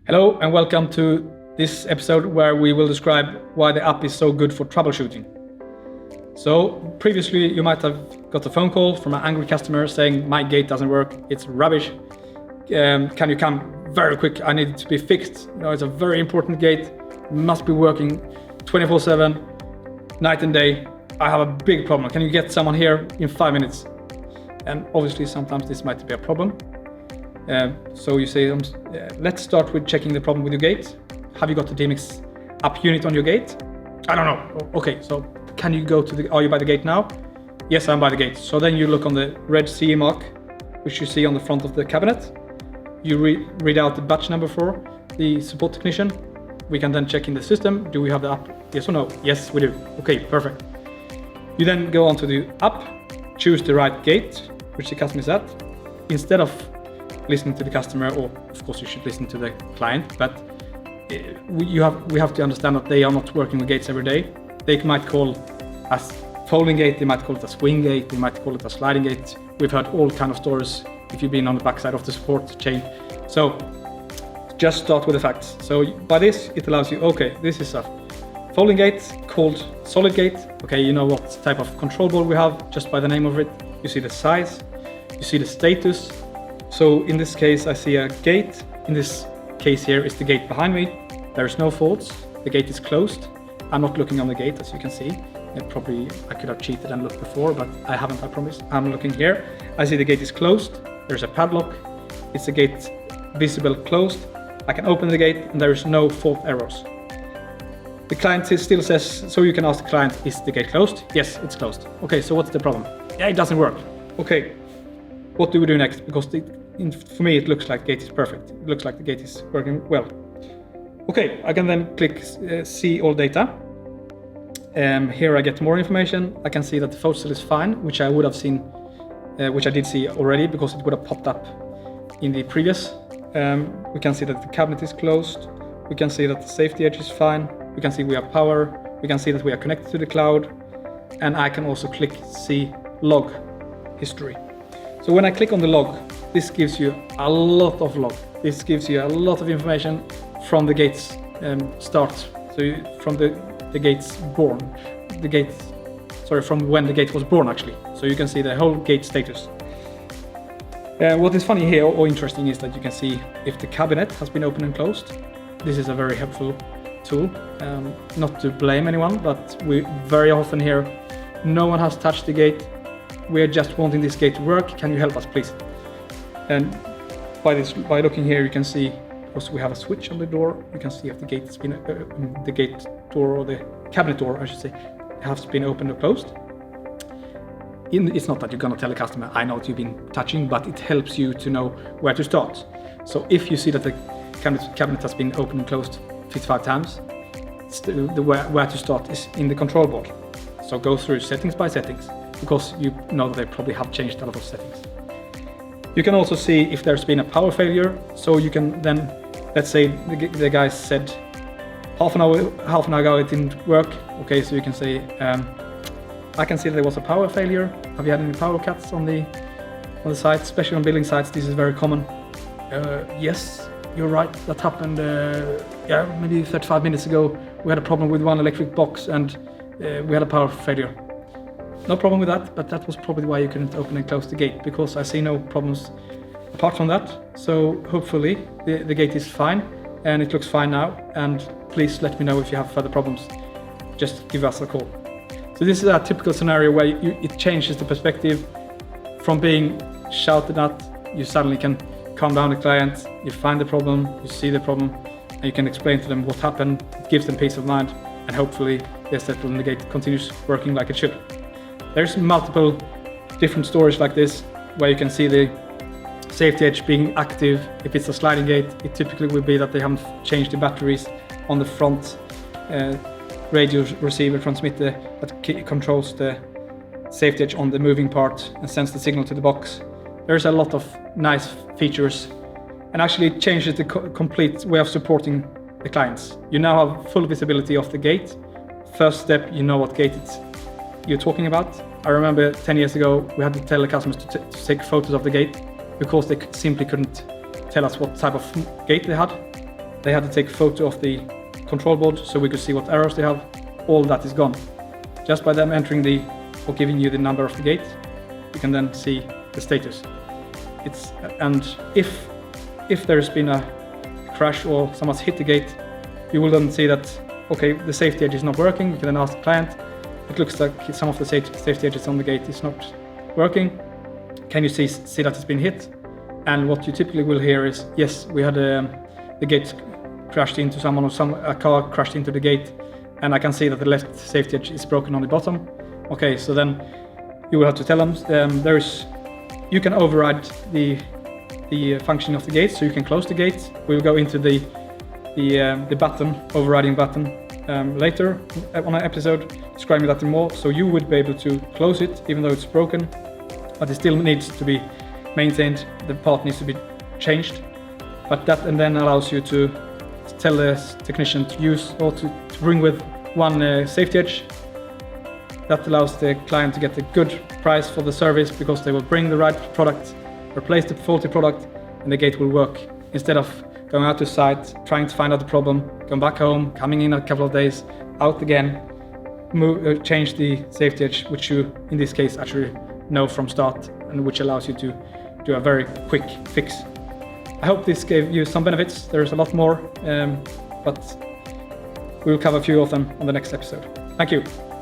Hello and welcome to this episode where we will describe why the app is so good for troubleshooting. So previously you might have got a phone call from an angry customer saying my gate doesn't work, it's rubbish, can you come very quick, I need it to be fixed. It's a very important gate, must be working 24/7, night and day, I have a big problem, can you get someone here in 5 minutes? And obviously sometimes this might be a problem. So you say, let's start with checking the problem with your gate. Have you got the Demex App unit on your gate? I don't know. Okay, so can you go to are you by the gate now? Yes, I'm by the gate. So then you look on the red CE mark, which you see on the front of the cabinet. You read out the batch number for the support technician. We can then check in the system. Do we have the app? Yes or no? Yes, we do. Okay, perfect. You then go onto the app, choose the right gate, which the customer is at. Instead of listening to the customer, or of course you should listen to the client, but we have to understand that they are not working with gates every day. They might call a folding gate, they might call it a swing gate, they might call it a sliding gate. We've heard all kind of stories if you've been on the backside of the support chain. So just start with the facts. So by this it allows you, okay, this is a folding gate called solid gate. Okay, you know what type of control board we have just by the name of it. You see the size, you see the status. So in this case, I see a gate. In this case here is the gate behind me. There is no faults. The gate is closed. I'm not looking on the gate, as you can see. I could have cheated and looked before, but I haven't, I promise. I'm looking here. I see the gate is closed. There's a padlock. It's a gate visible closed. I can open the gate and there is no fault errors. The client still says, so you can ask the client, is the gate closed? Yes, it's closed. Okay, so what's the problem? Yeah, it doesn't work. Okay, what do we do next? Because for me, it looks like the gate is perfect. It looks like the gate is working well. Okay, I can then click see all data. Here I get more information. I can see that the photo cell is fine, which I would have seen, which I did see already because it would have popped up in the previous. We can see that the cabinet is closed. We can see that the safety edge is fine. We can see we have power. We can see that we are connected to the cloud. And I can also click see log history. So when I click on the log, this gives you a lot of log. This gives you a lot of information from the gate's start. So from the gate's born, from when the gate was born actually. So you can see the whole gate status. What is funny here or interesting is that you can see if the cabinet has been opened and closed. This is a very helpful tool. Not to blame anyone, but we very often hear no one has touched the gate. We're just wanting this gate to work. Can you help us, please? And by looking here, you can see, because we have a switch on the door, you can see if the gate has been the gate door or the cabinet door, I should say, has been opened or closed. It's not that you're gonna tell the customer, I know what you've been touching, but it helps you to know where to start. So if you see that the cabinet has been opened and closed 55 times, where to start is in the control board. So go through settings by settings, because you know that they probably have changed a lot of settings. You can also see if there's been a power failure, so you can then, let's say the guy said half an hour ago it didn't work. Okay, so you can say, I can see that there was a power failure. Have you had any power cuts on the site, especially on building sites? This is very common. Yes, you're right, that happened, maybe 35 minutes ago. We had a problem with one electric box and we had a power failure. No problem with that, but that was probably why you couldn't open and close the gate, because I see no problems apart from that. So hopefully the gate is fine and it looks fine now. And please let me know if you have further problems. Just give us a call. So this is a typical scenario where it changes the perspective from being shouted at. You suddenly can calm down the client, you find the problem, you see the problem, and you can explain to them what happened. It gives them peace of mind, and hopefully they're settled and the gate continues working like it should. There's multiple different stories like this where you can see the safety edge being active. If it's a sliding gate, it typically will be that they haven't changed the batteries on the front radio receiver transmitter that controls the safety edge on the moving part and sends the signal to the box. There's a lot of nice features and actually it changes the complete way of supporting the clients. You now have full visibility of the gate. First step, you know what gate you're talking about. I remember 10 years ago we had to tell the customers to take photos of the gate because they simply couldn't tell us what type of gate they had. they had to take a photo of the control board so we could see what errors they have. All that is gone. Just by them entering or giving you the number of the gate, you can then see the status. And if there's been a crash or someone's hit the gate, you will then see that, okay, the safety edge is not working. You can then ask the client, it looks like some of the safety edges on the gate is not working. Can you see that it's been hit? And what you typically will hear is, yes, we had the gate crashed into someone, or a car crashed into the gate, and I can see that the left safety edge is broken on the bottom. Okay, so then you will have to tell them you can override the function of the gate, so you can close the gate. We will go into the overriding button later on an episode, describing that more. So you would be able to close it even though it's broken, but it still needs to be maintained. The part needs to be changed, but that and then allows you to tell the technician to use or to bring with one safety edge. That allows the client to get a good price for the service, because they will bring the right product, replace the faulty product, and the gate will work, instead of going out to site, trying to find out the problem, come back home, coming in a couple of days, out again, change the safety edge, which you in this case actually know from start, and which allows you to do a very quick fix. I hope this gave you some benefits. There's a lot more, but we will cover a few of them on the next episode. Thank you.